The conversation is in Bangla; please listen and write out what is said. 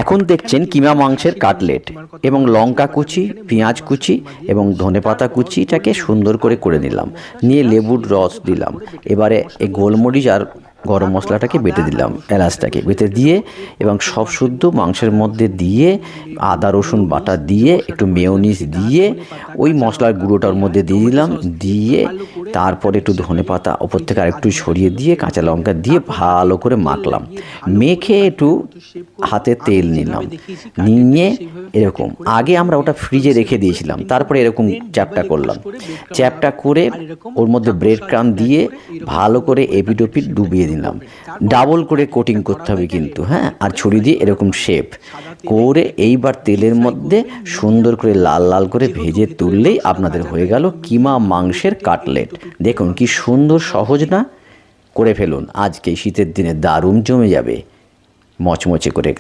এখন দেখছেন কিমা মাংসের কাটলেট এবং লঙ্কা কুচি, পেঁয়াজ কুচি এবং ধনেপাতা কুচিটাকে সুন্দর করে নিলাম, নিয়ে লেবুর রস দিলাম। এবারে এই গোলমরিচ আর গরম মশলাটাকে বেটে দিলাম, এলাচটাকে বেটে দিয়ে এবং সব শুদ্ধ মাংসের মধ্যে দিয়ে আদা রসুন বাটা দিয়ে একটু মেয়োনিজ দিয়ে ওই মশলার গুঁড়োটার মধ্যে দিয়ে দিলাম, দিয়ে তারপরে একটু ধনেপাতা ওপর থেকে আরেকটু ছড়িয়ে দিয়ে কাঁচা লঙ্কা দিয়ে ভালো করে মাখলাম। মেখে একটু হাতে তেল নিলাম, নিয়ে এরকম আগে আমরা ওটা ফ্রিজে রেখে দিয়েছিলাম, তারপরে এরকম চ্যাপটা করলাম, চ্যাপটা করে ওর মধ্যে ব্রেড ক্রাম্ব দিয়ে ভালো করে এপিট ওপিট ডুবিয়ে দিলাম। ডাবল করে কোটিং করতে হবে কিন্তু, হ্যাঁ, আর ছুরি দিয়ে এরকম শেপ করে এইবার তেলের মধ্যে সুন্দর করে লাল লাল করে ভেজে তুললেই আপনাদের হয়ে গেল কিমা মাংসের কাটলেট। দেখুন কি সুন্দর, সহজ না? করে ফেলুন আজকে শীতের দিনে, দারুণ জমে যাবে, মচমচে করে।